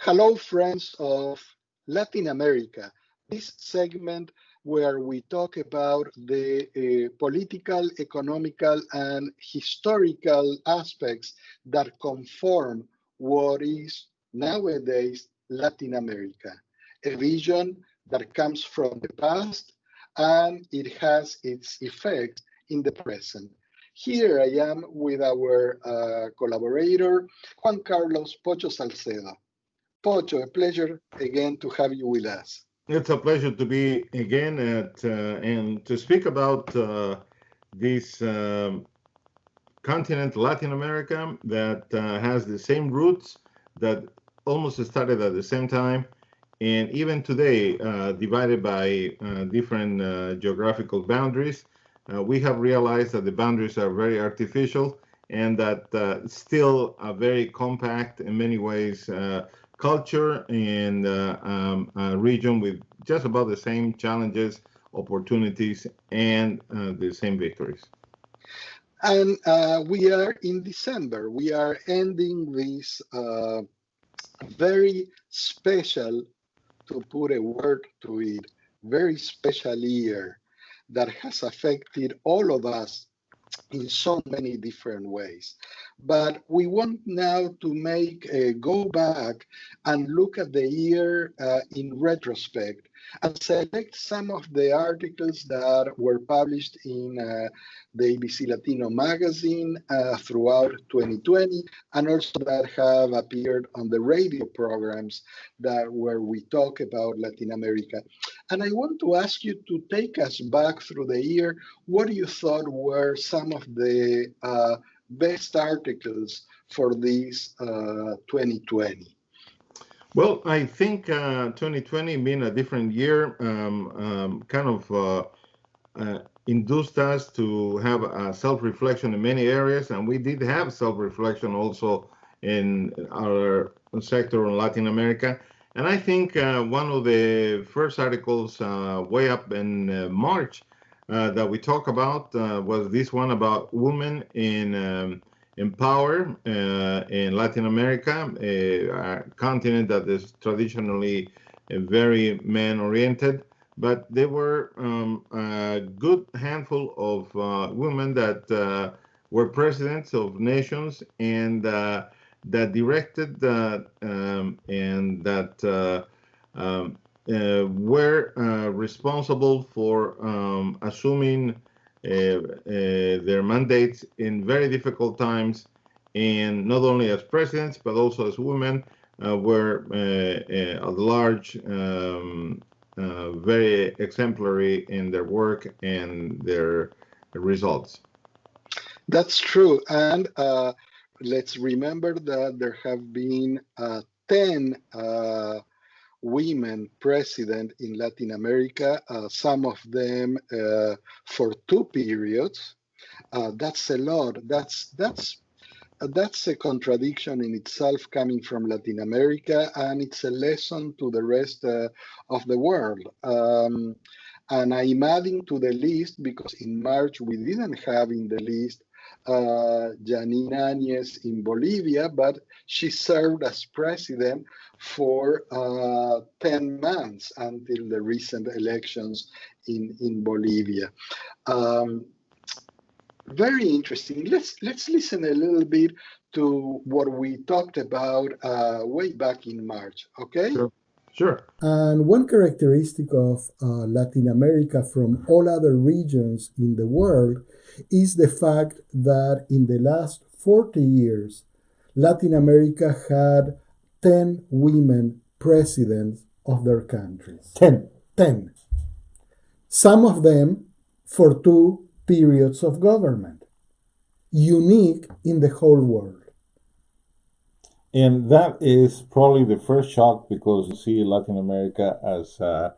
Hello, friends of Latin America. This segment where we talk about the political, economical, and historical aspects that conform what is nowadays Latin America, a vision that comes from the past and it has its effect in the present. Here I am with our collaborator, Juan Carlos Pocho Salcedo. Pocho, a pleasure again to have you with us. It's a pleasure to be again and to speak about this continent, Latin America, that has the same roots that almost started at the same time, and even today, divided by different geographical boundaries. We have realized that the boundaries are very artificial and that still a very compact in many ways culture and a region with just about the same challenges, opportunities, and the same victories. And we are in December. We are ending this very special, to put a word to it, very special year that has affected all of us in so many different ways. But we want now to make a go back and look at the year in retrospect and select some of the articles that were published in the ABC Latino magazine throughout 2020 and also that have appeared on the radio programs that where we talk about Latin America. And I want to ask you to take us back through the year. What do you thought were some of the best articles for this 2020? Well, I think 2020 being a different year kind of induced us to have a self-reflection in many areas, and we did have self-reflection also in our sector in Latin America. And I think one of the first articles way up in March that we talk about was this one about women in power in Latin America, a continent that is traditionally very man-oriented. But there were a good handful of women that were presidents of nations and that directed and that were responsible for assuming their mandates in very difficult times, and not only as presidents but also as women were at large, very exemplary in their work and their results. That's true. And let's remember that there have been 10 women president in Latin America, some of them for 2 periods. That's a lot. That's a contradiction in itself coming from Latin America, and it's a lesson to the rest of the world. And I'm adding to the list because in March we didn't have in the list Janine Áñez in Bolivia, but she served as president for 10 months until the recent elections in Bolivia. Very interesting. Let's listen a little bit to what we talked about way back in March, okay? Sure. And one characteristic of Latin America from all other regions in the world is the fact that in the last 40 years, Latin America had 10 women presidents of their countries. 10. 10. Some of them for 2 periods of government. Unique in the whole world. And that is probably the first shock because you see Latin America as a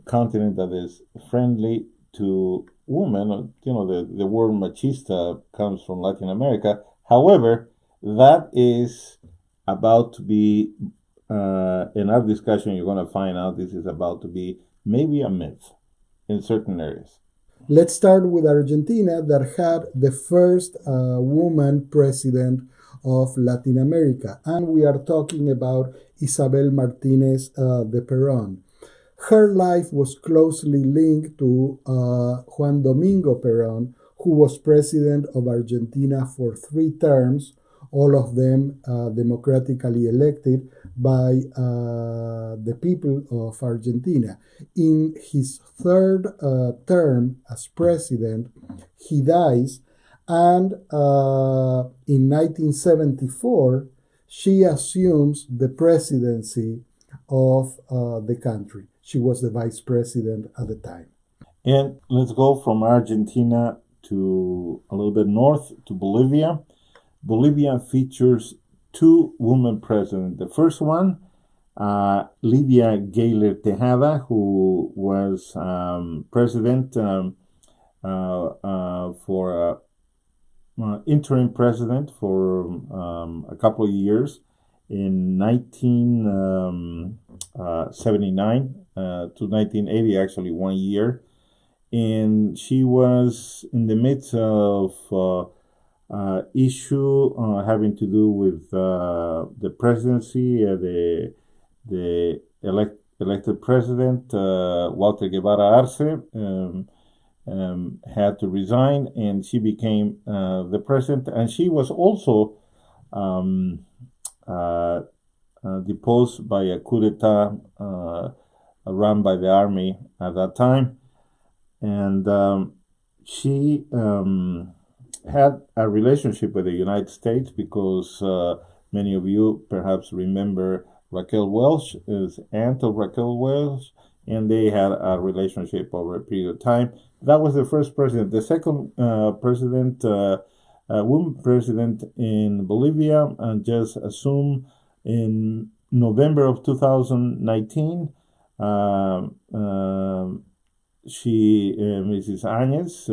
continent that is friendly to women. You know, the word machista comes from Latin America. However, that is about to be, in our discussion, you're going to find out this is about to be maybe a myth in certain areas. Let's start with Argentina, that had the first woman president of Latin America. And we are talking about Isabel Martinez de Perón. Her life was closely linked to Juan Domingo Perón, who was president of Argentina for 3 terms, all of them democratically elected by the people of Argentina. In his 3rd term as president, he dies, and in 1974, she assumes the presidency of the country. She was the vice president at the time. And let's go from Argentina to a little bit north to Bolivia. Bolivia features 2 women presidents. The first one, Lidia Gayler Tejada, who was president for interim president for a couple of years in 1979 to 1980, actually 1 year. And she was in the midst of issue having to do with the presidency, the elected president, Walter Guevara Arce, had to resign, and she became the president. And she was also deposed by a coup d'etat run by the army at that time. And she had a relationship with the United States because many of you perhaps remember Raquel Welch, is aunt of Raquel Welch, and they had a relationship over a period of time. That was the first president. The second president, woman president in Bolivia, just assumed in November of 2019. She, Mrs. Áñez,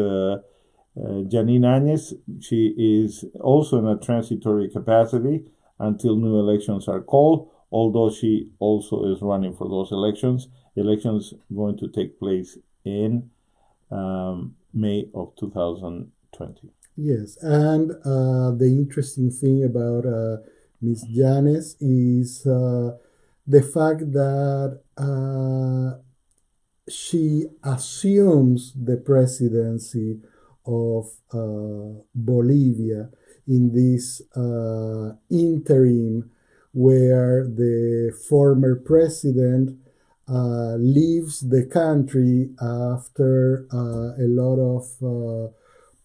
Janine Áñez, she is also in a transitory capacity until new elections are called, although she also is running for those elections. Elections going to take place in May of 2020. Yes, and the interesting thing about Ms. Yanes is the fact that she assumes the presidency of Bolivia in this interim where the former president leaves the country after a lot of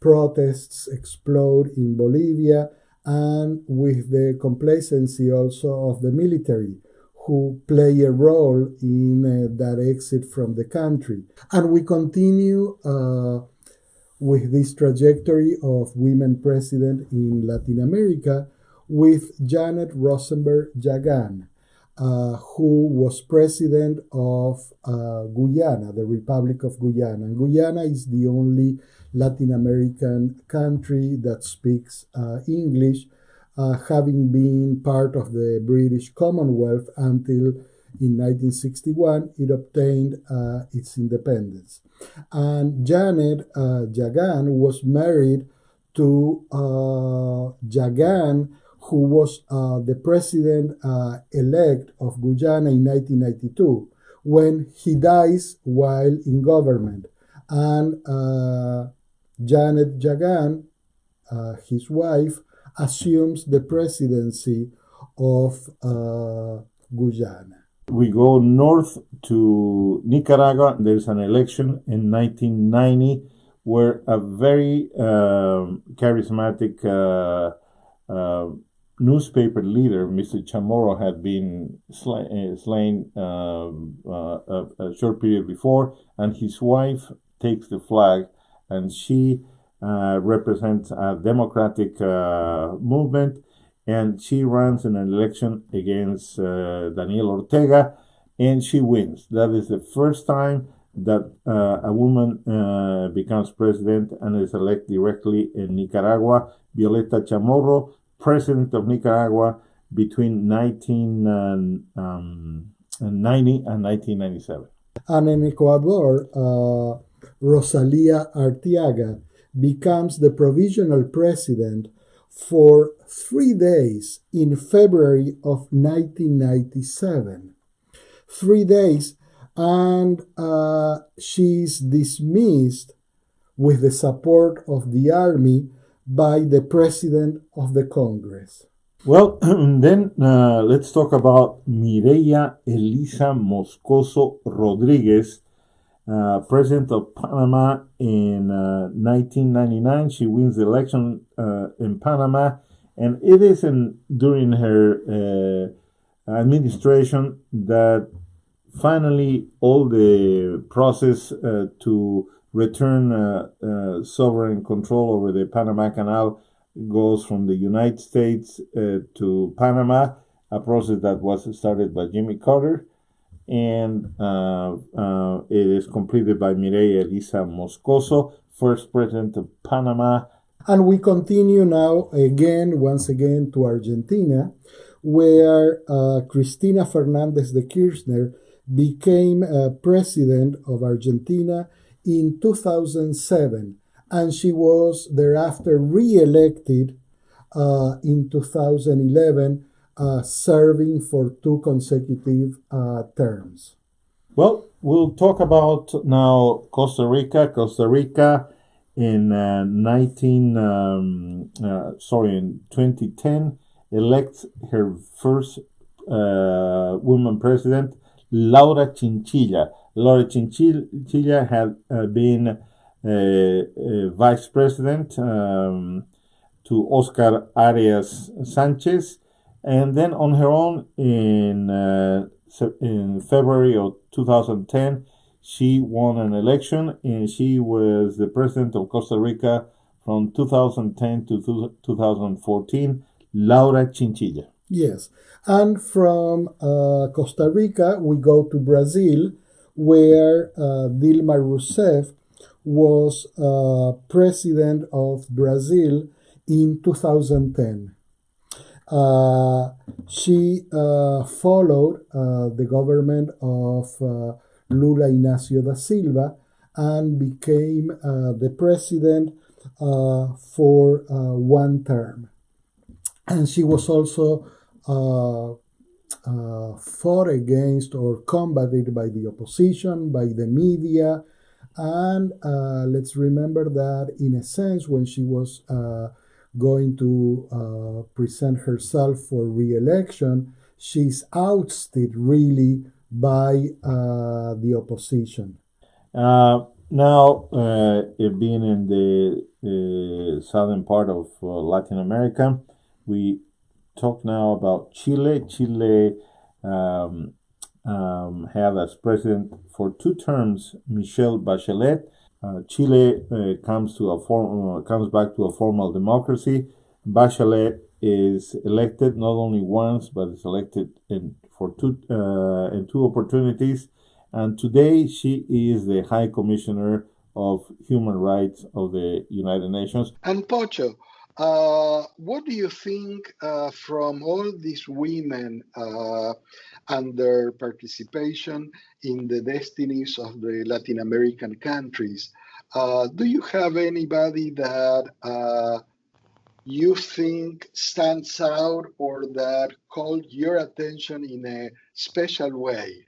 protests explode in Bolivia, and with the complacency also of the military, who play a role in that exit from the country. And we continue with this trajectory of women president in Latin America with Janet Rosenberg Jagan, who was president of Guyana, the Republic of Guyana. And Guyana is the only Latin American country that speaks English, having been part of the British Commonwealth until in 1961 it obtained its independence. And Janet Jagan was married to Jagan, who was the president-elect of Guyana in 1992, when he dies while in government. And Janet Jagan, his wife, assumes the presidency of Guyana. We go north to Nicaragua. There's an election in 1990 where a very charismatic newspaper leader, Mr. Chamorro, had been slain a short period before, and his wife takes the flag, and she represents a democratic movement, and she runs in an election against Daniel Ortega, and she wins. That is the first time that a woman becomes president and is elected directly in Nicaragua. Violeta Chamorro, president of Nicaragua between 1990 and 1997. And in Ecuador, Rosalía Arteaga becomes the provisional president for 3 days in February of 1997. 3 days, and she's dismissed with the support of the army by the president of the Congress. Well, then let's talk about Mireya Elisa Moscoso Rodriguez, president of Panama in 1999. She wins the election in Panama, and it is during her administration that finally all the process to return sovereign control over the Panama Canal goes from the United States to Panama, a process that was started by Jimmy Carter, and it is completed by Mireya Elisa Moscoso, first president of Panama. And we continue now once again to Argentina, where Cristina Fernandez de Kirchner became president of Argentina in 2007, and she was thereafter re-elected in 2011, serving for 2 consecutive terms. Well, we'll talk about now Costa Rica. Costa Rica in 2010 elects her first woman president, Laura Chinchilla. Laura Chinchilla had been vice president to Oscar Arias Sanchez, and then on her own in February of 2010, she won an election, and she was the president of Costa Rica from 2010 to 2014, Laura Chinchilla. Yes, and from Costa Rica, we go to Brazil, where Dilma Rousseff was president of Brazil in 2010. She followed the government of Lula Inácio da Silva and became the president for 1 term. And she was also fought against or combated by the opposition, by the media. And let's remember that, in a sense, when she was going to present herself for re-election, she's ousted really by the opposition. Now, it being in the southern part of Latin America, we talk now about Chile. Chile had as president for 2 terms Michelle Bachelet. Chile comes back to a formal democracy. Bachelet is elected not only once, but is elected in 2 opportunities. And today she is the High Commissioner of Human Rights of the United Nations. And Pocho, what do you think from all these women and their participation in the destinies of the Latin American countries? Do you have anybody that you think stands out or that called your attention in a special way?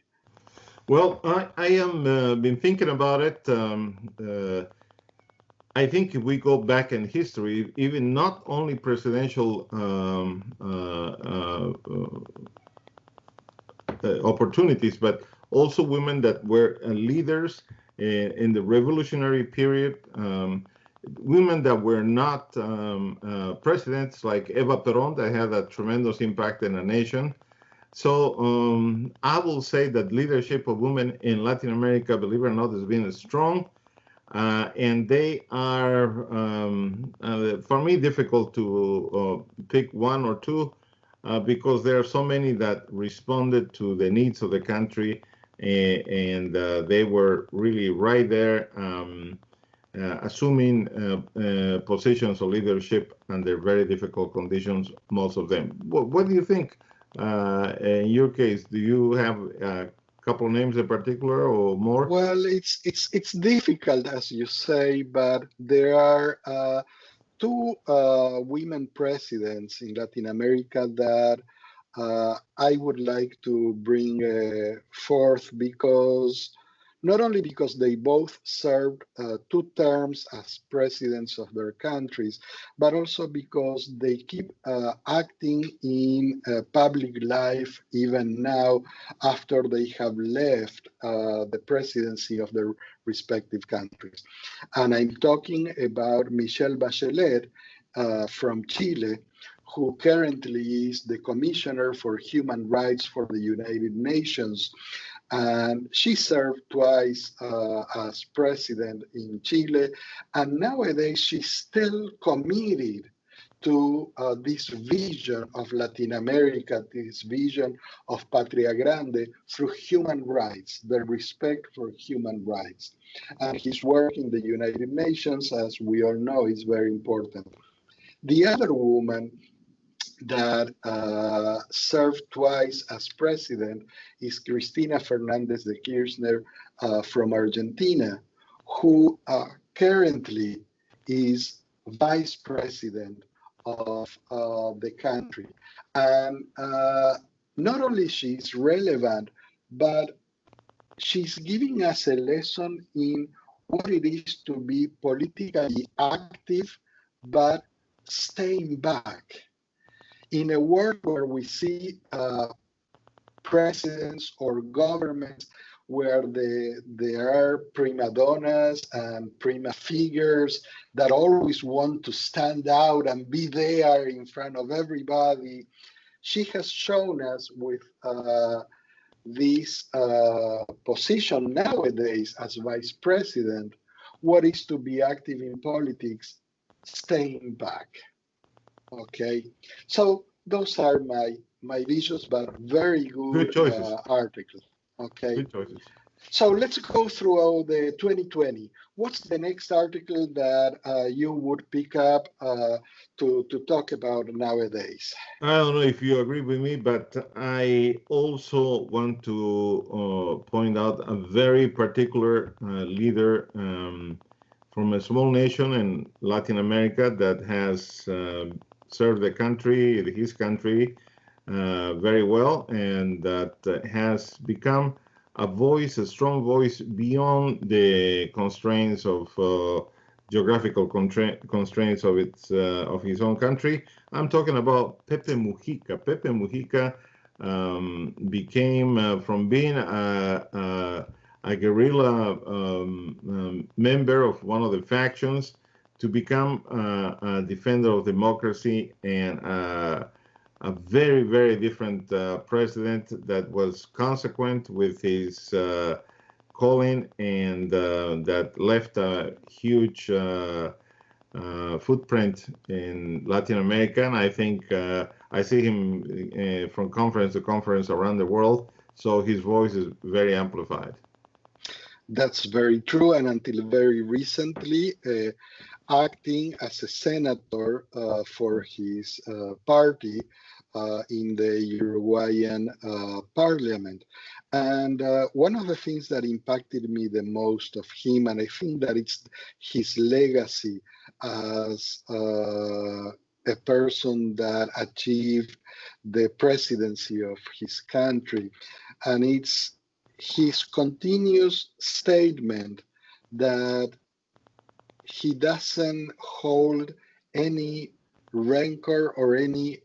Well, I am been thinking about it. I think if we go back in history, even not only presidential opportunities, but also women that were leaders in the revolutionary period, women that were not presidents, like Eva Perón, that had a tremendous impact in a nation. So I will say that leadership of women in Latin America, believe it or not, has been strong. And they are, for me, difficult to pick 1 or 2 because there are so many that responded to the needs of the country, and they were really right there, assuming positions of leadership under very difficult conditions, most of them. What do you think? In your case, do you have a couple of names in particular or more? Well, it's difficult, as you say, but there are 2 two women presidents in Latin America that I would like to bring forth because not only because they both served 2 terms as presidents of their countries, but also because they keep acting in public life even now after they have left the presidency of their respective countries. And I'm talking about Michelle Bachelet from Chile, who currently is the Commissioner for Human Rights for the United Nations. And she served twice as president in Chile. And nowadays, she's still committed to this vision of Latin America, this vision of Patria Grande through human rights, the respect for human rights. And his work in the United Nations, as we all know, is very important. The other woman that served twice as president is Cristina Fernandez de Kirchner from Argentina, who currently is vice president of the country. And not only she's relevant, but she's giving us a lesson in what it is to be politically active, but staying back in a world where we see presidents or governments where there are prima donnas and prima figures that always want to stand out and be there in front of everybody. She has shown us with this position nowadays as vice president what is to be active in politics, staying back. Okay, so those are my visuals, but very Good good choices. articles. Okay, Good choices. so let's go through all the 2020. What's the next article that you would pick up to talk about nowadays? I don't know if you agree with me, but I also want to point out a very particular leader from a small nation in Latin America that has served the country, his country, very well, and that has become a voice, a strong voice beyond the constraints of geographical constraints of of his own country. I'm talking about Pepe Mujica. Pepe Mujica became from being a guerrilla member of one of the factions to become a defender of democracy and a very, very different president that was consequent with his calling and that left a huge footprint in Latin America. And I think I see him from conference to conference around the world, so his voice is very amplified. That's very true, and until very recently, acting as a senator for his party in the Uruguayan parliament. And one of the things that impacted me the most of him, and I think that it's his legacy as a person that achieved the presidency of his country, and it's his continuous statement that he doesn't hold any rancor or any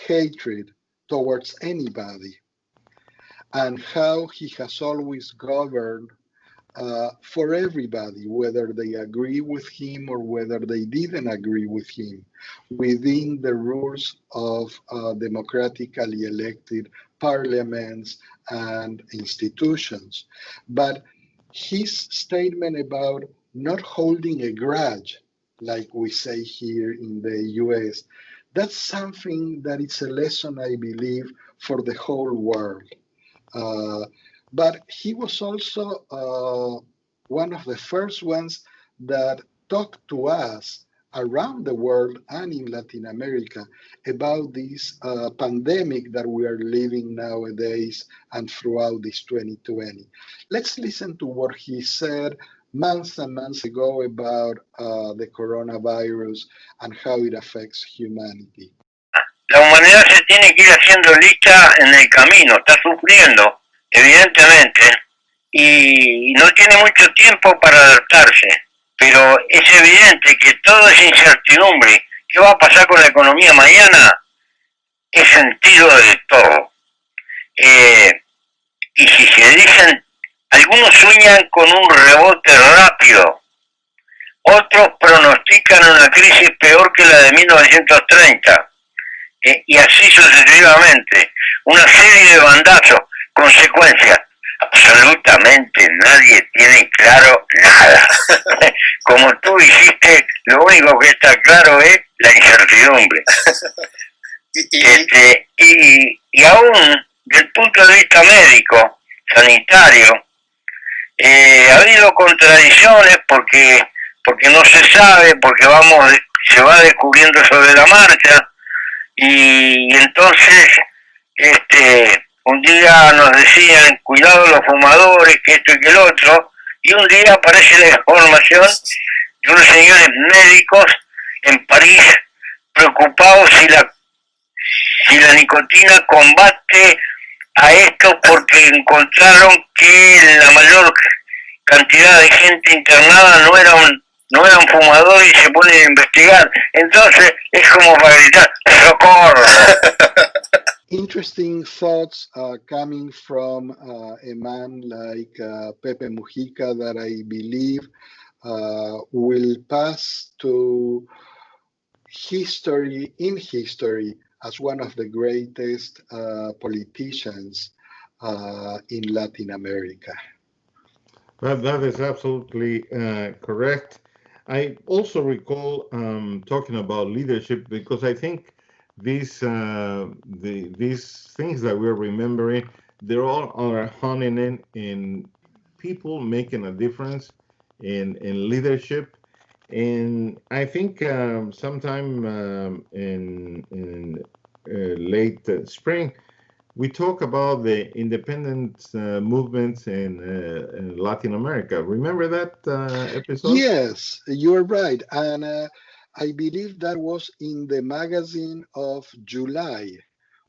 hatred towards anybody, and how he has always governed for everybody, whether they agree with him or whether they didn't agree with him, within the rules of democratically elected parliaments and institutions. But his statement about not holding a grudge, like we say here in the US, that's something that it's a lesson, I believe, for the whole world. But he was also one of the first ones that talked to us around the world and in Latin America about this pandemic that we are living nowadays and throughout this 2020. Let's listen to what he said months and months ago about the coronavirus and how it affects humanity. La humanidad se tiene que ir haciendo lista en el camino, está sufriendo, evidentemente, y no tiene mucho tiempo para adaptarse, pero es evidente que todo es incertidumbre. ¿Qué va a pasar con la economía mañana? Es sentido de todo. Y si se dicen, algunos sueñan con un rebote rápido, otros pronostican una crisis peor que la de 1930, y así sucesivamente. Una serie de bandazos, consecuencias. Absolutamente nadie tiene claro nada. Como tú dijiste, lo único que está claro es la incertidumbre. Y aún desde el punto de vista médico, sanitario, ha habido contradicciones porque no se sabe, porque se va descubriendo sobre la marcha, y entonces un día nos decían cuidado los fumadores, que esto y que el otro, y un día aparece la información de unos señores médicos en París preocupados si la nicotina combate a esto, porque encontraron que la mayor cantidad de gente internada no era un fumador, y se ponen a investigar. Entonces es como para gritar ¡socorro! Interesting thoughts coming from a man like Pepe Mujica that I believe will pass to history as one of the greatest politicians in Latin America. That is absolutely correct. I also recall talking about leadership, because I think these things that we're remembering, they're all are honing in people making a difference in leadership. And I think sometime in late spring, we talk about the independence movements in Latin America. Remember that episode? Yes, you're right. And I believe that was in the magazine of July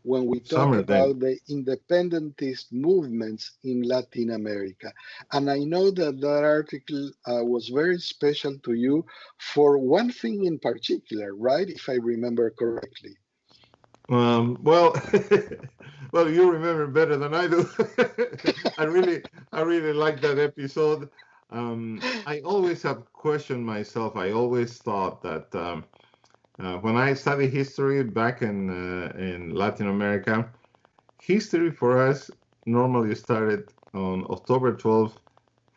when we talk about the independentist movements in Latin America. And I know that that article was very special to you for one thing in particular, right? If I remember correctly. Well, well, you remember better than I do. I really like that episode. I always have questioned myself. I always thought that when I studied history back in Latin America, history for us normally started on October 12th,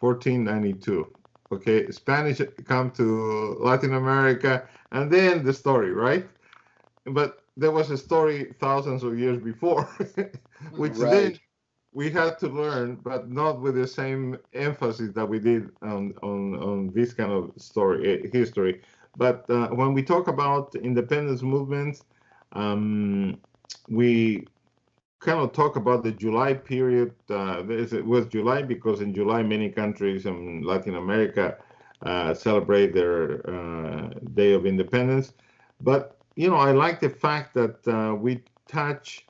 1492. Okay, Spanish come to Latin America, and then the story, right? But there was a story thousands of years before, which then we had to learn, but not with the same emphasis that we did on this kind of story history. But when we talk about independence movements, we kind of talk about the July period. It was July because in July many countries in Latin America celebrate their Day of Independence. But I like the fact that we touch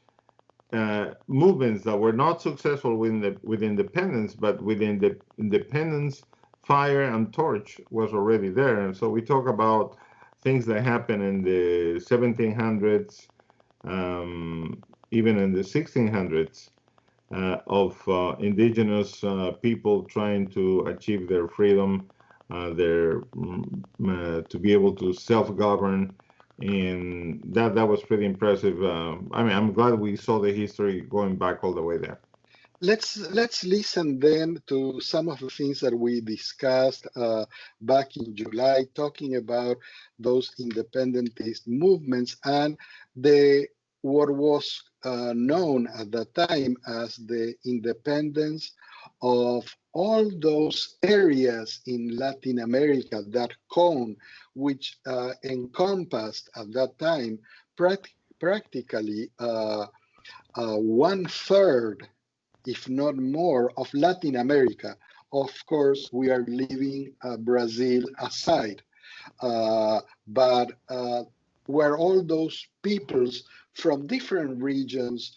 movements that were not successful with independence, but within the independence, fire and torch was already there. And so we talk about things that happened in the 1700s, even in the 1600s, of indigenous people trying to achieve their freedom, to be able to self-govern. And that was pretty impressive. I mean, I'm glad we saw the history going back all the way there. Let's listen then to some of the things that we discussed back in July, talking about those independentist movements and what was known at that time as the independence of all those areas in Latin America, that cone, which encompassed at that time practically 1/3, if not more, of Latin America, Of course, we are leaving Brazil aside, but where all those peoples from different regions,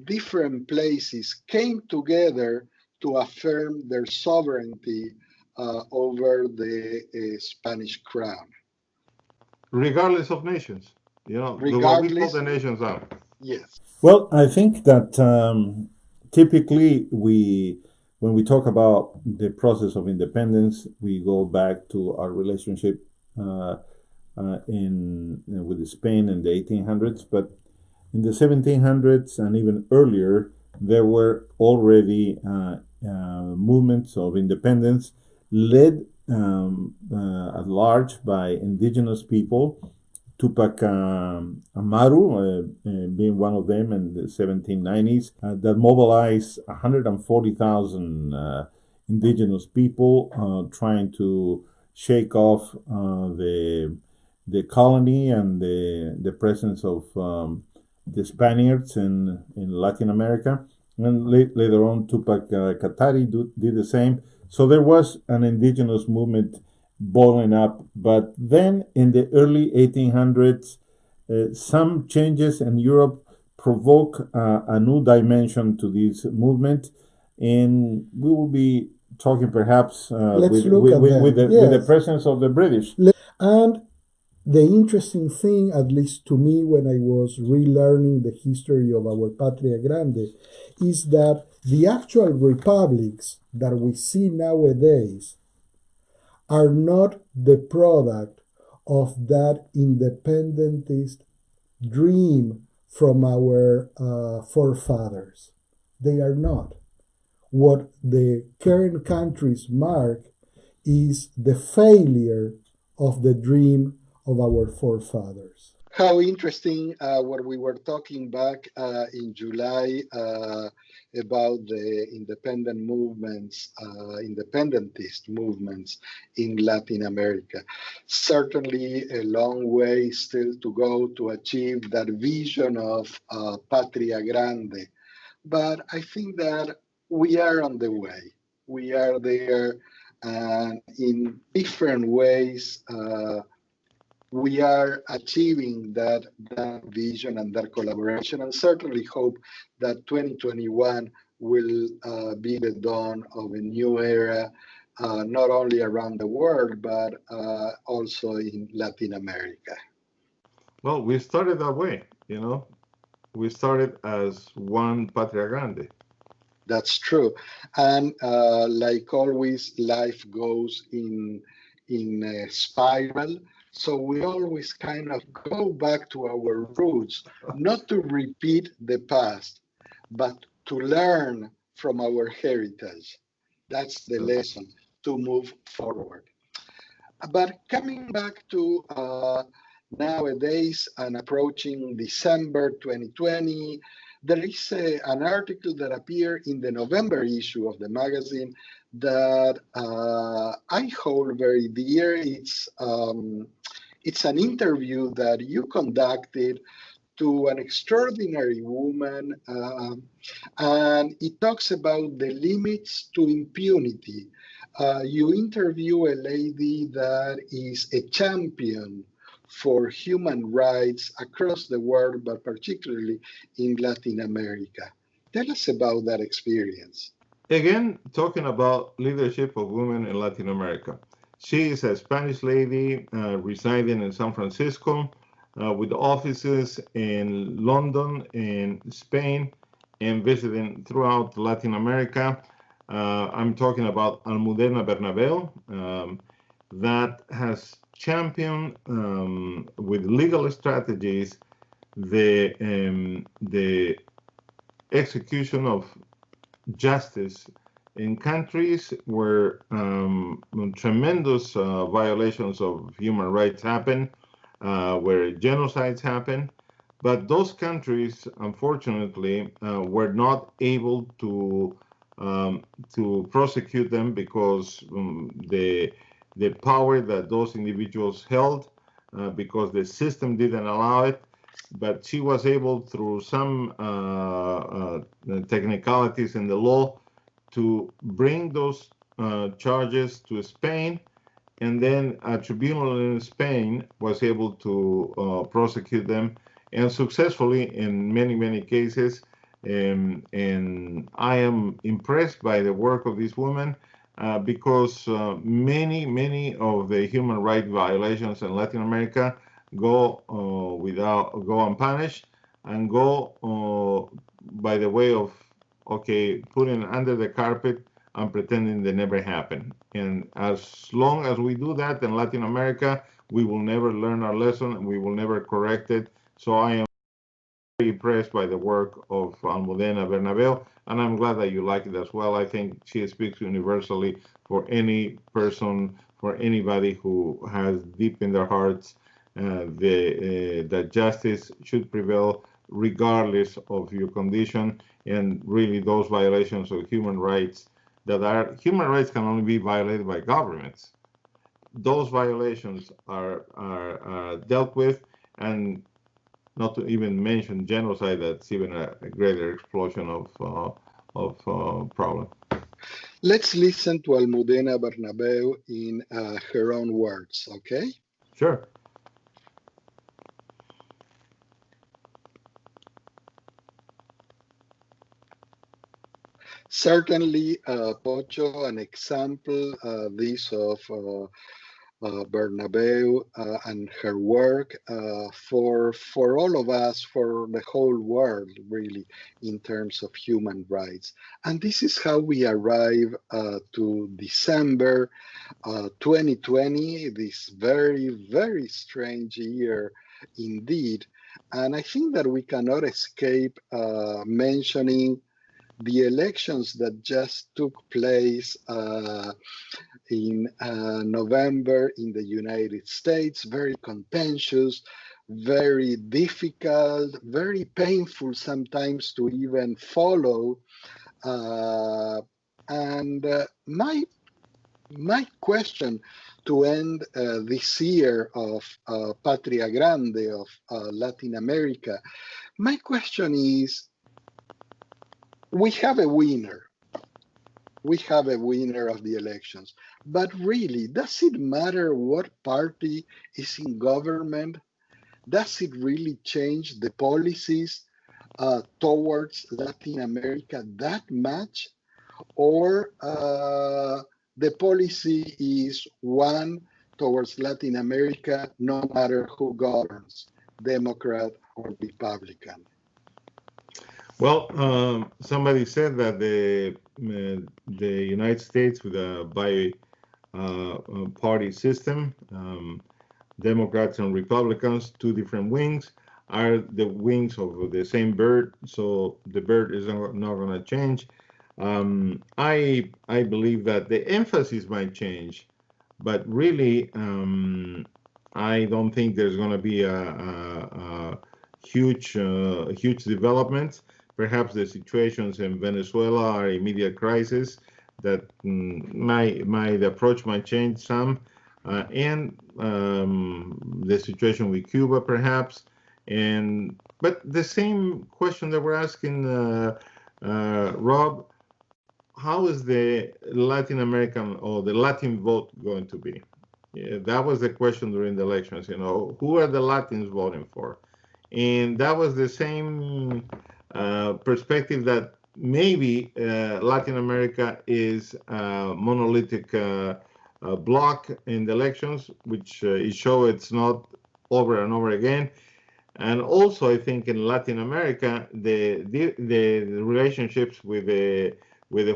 different places came together to affirm their sovereignty over the Spanish crown. Regardless of nations, what we call Regardless, the nations are. yes. Well, I think that typically when we talk about the process of independence, we go back to our relationship uh, with Spain in the 1800s. But in the 1700s and even earlier, there were already movements of independence led at large by indigenous people. Tupac Amaru being one of them in the 1790s, that mobilized 140,000 indigenous people trying to shake off the colony and the presence of the Spaniards in Latin America. And later on, Tupac Katari did the same. So there was an indigenous movement boiling up. But then in the early 1800s, some changes in Europe provoke a new dimension to this movement. And we will be talking perhaps Let's look at them. with the presence of the British. And the interesting thing, at least to me, when I was relearning the history of our Patria Grande, is that the actual republics that we see nowadays are not the product of that independentist dream from our forefathers. They are not. What the current countries mark is the failure of the dream of our forefathers. How interesting what we were talking back in July about the independentist movements in Latin America. Certainly a long way still to go to achieve that vision of Patria Grande. But I think that we are on the way. We are there, and in different ways, we are achieving that vision and that collaboration, and certainly hope that 2021 will be the dawn of a new era, not only around the world, but also in Latin America. Well, we started that way, We started as one Patria Grande. That's true, and like always, life goes in a spiral. So we always kind of go back to our roots, not to repeat the past, but to learn from our heritage. That's the lesson to move forward. But coming back to nowadays and approaching December 2020, there is an article that appeared in the November issue of the magazine that I hold very dear. It's an interview that you conducted to an extraordinary woman, and it talks about the limits to impunity. You interview a lady that is a champion for human rights across the world, but particularly in Latin America. Tell us about that experience. Again, talking about leadership of women in Latin America. She is a Spanish lady residing in San Francisco with offices in London and Spain and visiting throughout Latin America. I'm talking about Almudena Bernabeu, that has championed with legal strategies the execution of justice in countries where tremendous violations of human rights happen, where genocides happen. But those countries, unfortunately, were not able to prosecute them because the power that those individuals held, because the system didn't allow it. But she was able, through some technicalities in the law, to bring those charges to Spain, and then a tribunal in Spain was able to prosecute them, and successfully in many, many cases. And I am impressed by the work of these women because many of the human rights violations in Latin America go unpunished and go by the way of putting under the carpet and pretending they never happened. And as long as we do that in Latin America, we will never learn our lesson and we will never correct it. So I am very impressed by the work of Almudena Bernabeu, and I'm glad that you like it as well. I think she speaks universally for any person, for anybody who has deep in their hearts that justice should prevail regardless of your condition, and really those violations of human rights human rights can only be violated by governments. Those violations are dealt with, and not to even mention genocide, that's even a greater explosion of problem. Let's listen to Almudena Bernabeu in her own words, okay? Sure. Certainly, Pocho, an example, this of Bernabeu and her work for all of us, for the whole world, really, in terms of human rights. And this is how we arrive to December 2020, this very, very strange year indeed. And I think that we cannot escape mentioning the elections that just took place in November in the United States, very contentious, very difficult, very painful sometimes to even follow. And my question to end this year of Patria Grande of Latin America, my question is, we have a winner. We have a winner of the elections. But really, does it matter what party is in government? Does it really change the policies towards Latin America that much? Or the policy is one towards Latin America, no matter who governs, Democrat or Republican? Well, somebody said that the United States with a bi-party system, Democrats and Republicans, two different wings, are the wings of the same bird. So the bird is not going to change. I believe that the emphasis might change, but really, I don't think there's going to be a huge development. Perhaps the situations in Venezuela are immediate crisis that my approach might change some, and the situation with Cuba perhaps. But the same question that we're asking, Rob, how is the Latin American or the Latin vote going to be? Yeah, that was the question during the elections. Who are the Latins voting for? And that was the same perspective that maybe Latin America is a monolithic bloc in the elections, which it shows it's not over and over again. And also, I think in Latin America, the relationships with the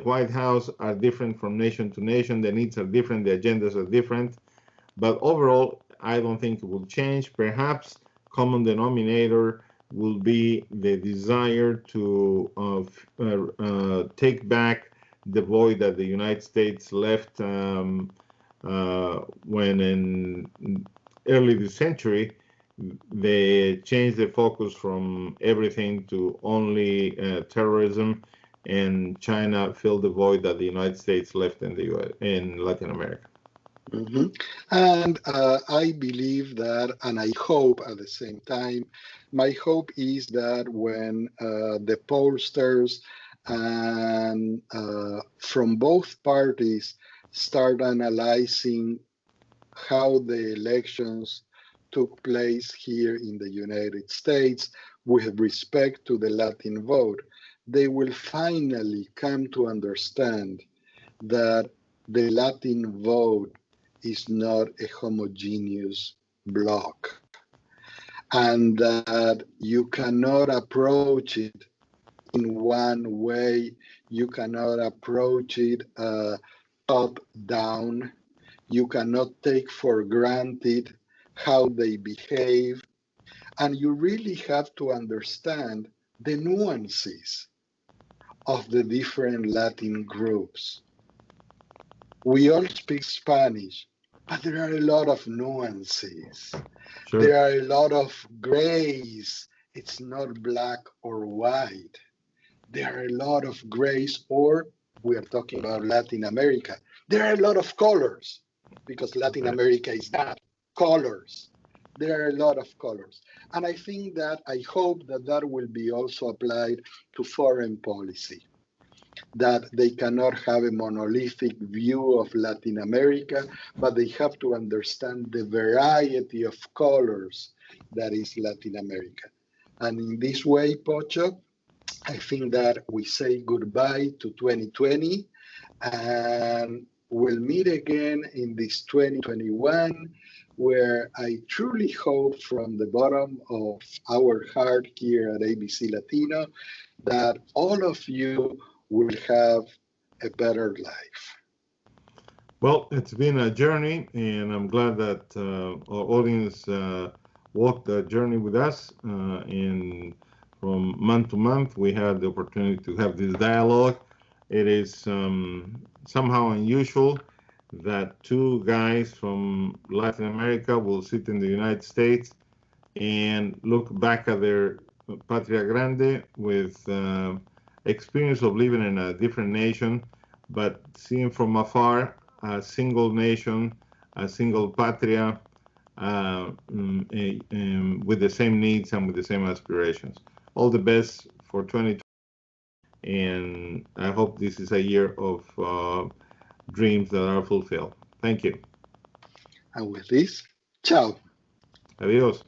White House are different from nation to nation. The needs are different, the agendas are different. But overall, I don't think it will change. Perhaps common denominator will be the desire to take back the void that the United States left when in early this century they changed the focus from everything to only terrorism, and China filled the void that the United States left in the US, in Latin America. Mm-hmm. And I believe that, and I hope at the same time, my hope is that when the pollsters and from both parties start analyzing how the elections took place here in the United States with respect to the Latin vote, they will finally come to understand that the Latin vote is not a homogeneous block, and that you cannot approach it in one way. You cannot approach it top down. You cannot take for granted how they behave. And you really have to understand the nuances of the different Latin groups. We all speak Spanish, but there are a lot of nuances. Sure. There are a lot of grays. It's not black or white. There are a lot of grays, or we are talking about Latin America. There are a lot of colors, because Latin America is that, colors. There are a lot of colors. And I think that, I hope that that will be also applied to foreign policy, that they cannot have a monolithic view of Latin America, but they have to understand the variety of colors that is Latin America. And in this way, Pocho, I think that we say goodbye to 2020, and we'll meet again in this 2021, where I truly hope from the bottom of our heart here at ABC Latino that all of you will have a better life. Well, it's been a journey, and I'm glad that our audience walked the journey with us. And from month to month, we had the opportunity to have this dialogue. It is somehow unusual that two guys from Latin America will sit in the United States and look back at their Patria Grande with experience of living in a different nation, but seeing from afar a single nation, a single patria, with the same needs and with the same aspirations. All the best for 2020, and I hope this is a year of dreams that are fulfilled. Thank you. And with this, ciao. Adios.